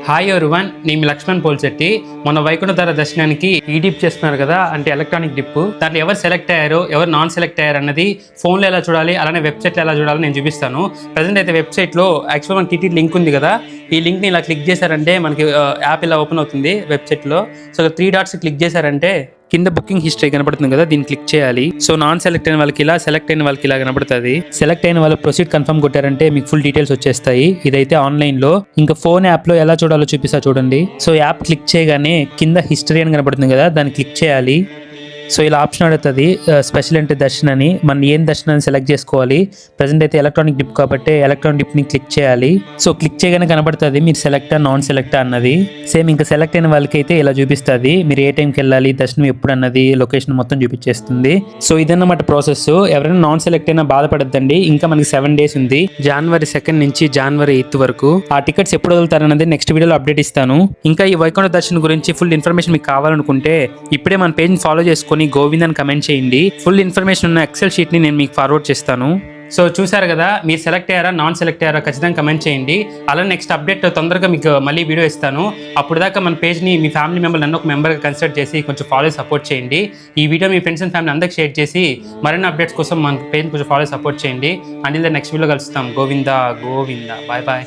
Hi everyone, నేను మీ లక్ష్మణ్ పోల్శెట్టి. మొన్న వైకుంఠధార దర్శనానికి ఈ డిప్ చేస్తున్నారు కదా, అంటే ఎలక్ట్రానిక్ డిప్. దాంట్లో ఎవరు సెలెక్ట్ అయ్యారు, ఎవరు నాన్ సెలెక్ట్ అయ్యారు అన్నది ఫోన్లో ఎలా చూడాలి, అలానే వెబ్సైట్లో ఎలా చూడాలో నేను చూపిస్తాను. ప్రజెంట్ అయితే వెబ్సైట్లో యాక్చువల్గా మన టీటీ లింక్ ఉంది కదా, ఈ లింక్ని ఇలా క్లిక్ చేశారంటే మనకి యాప్ ఇలా ఓపెన్ అవుతుంది వెబ్సైట్లో. సో 3 డాట్స్ క్లిక్ చేశారంటే కింద బుకింగ్ హిస్టరీ కనబడుతుంది కదా, దీన్ని క్లిక్ చేయాలి. సో నాన్ సెలెక్ట్ అయిన వాళ్ళకి ఇలా, సెలెక్ట్ అయిన వాళ్ళకి ఇలా కనబడుతుంది. సెలెక్ట్ అయిన వాళ్ళు ప్రొసీడ్ కన్ఫర్మ్ కొట్టారంటే మీకు ఫుల్ డీటెయిల్స్ వచ్చేస్తాయి. ఇదైతే ఆన్లైన్ లో. ఇంకా ఫోన్ యాప్ లో ఎలా చూడాలో చూపిస్తా చూడండి. సో యాప్ క్లిక్ చేయగానే కింద హిస్టరీ అని కనబడుతుంది కదా, దాన్ని క్లిక్ చేయాలి. సో ఇలా ఆప్షన్ అడుగుతుంది స్పెషల్ అంటే దర్శన్ అని. మనం ఏం దర్శనాన్ని సెలెక్ట్ చేసుకోవాలి. ప్రజెంట్ అయితే ఎలక్ట్రానిక్ డిప్ కాబట్టి ఎలక్ట్రానిక్ డిప్ని క్లిక్ చేయాలి. సో క్లిక్ చేయగానే కనబడుతుంది మీరు సెలెక్టా నాన్ సెలెక్టా అన్నది. సేమ్ ఇంకా సెలెక్ట్ అయిన వాళ్ళకి అయితే ఇలా చూపిస్తుంది, మీరు ఏ టైంకి వెళ్ళాలి, దర్శనం ఎప్పుడు అన్నది, లొకేషన్ మొత్తం చూపించేస్తుంది. సో ఇదన్నమాట ప్రాసెస్. ఎవరైనా నాన్ సెలెక్ట్ అయినా బాధపడద్దండి, ఇంకా మనకి 7 days ఉంది. January 2nd నుంచి January 8th వరకు. ఆ టికెట్స్ ఎప్పుడు వదులుతారన్నది నెక్స్ట్ వీడియోలో అప్డేట్ ఇస్తాను. ఇంకా ఈ వైకుంఠ దర్శనం గురించి ఫుల్ ఇన్ఫర్మేషన్ మీకు కావాలనుకుంటే ఇప్పుడే మన పేజ్ని ఫాలో చేసుకొని గోవింద్ అని కమెంట్ చేయండి. ఫుల్ ఇన్ఫర్మేషన్ ఉన్న ఎక్సెల్ షీట్ ని నేను మీకు ఫార్వర్డ్ చేస్తాను. సో చూసారు కదా, మీరు సెలెక్ట్ అయ్యారా నాన్ సెలెక్ట్ అయ్యారా ఖచ్చితంగా కమెంట్ చేయండి. అలా నెక్స్ట్ అప్డేట్ తొందరగా మీకు మళ్ళీ వీడియో ఇస్తాను. అప్పుడు దాకా మన పేజ్ని మీ ఫ్యామిలీ మెంబర్ నన్ను ఒక మెంబర్గా కన్సిడర్ చేసి కొంచెం ఫాలో సపోర్ట్ చేయండి. ఈ వీడియో మీ ఫ్రెండ్స్ అండ్ ఫ్యామిలీ అందరికి షేర్ చేసి మరిన్ని అప్డేట్స్ కోసం మన పేజ్ కొంచెం ఫాలో సపోర్ట్ చేయండి. అంటిల్ ద నెక్స్ట్ వీడియో కలుస్తాం. Govinda Govinda, bye bye.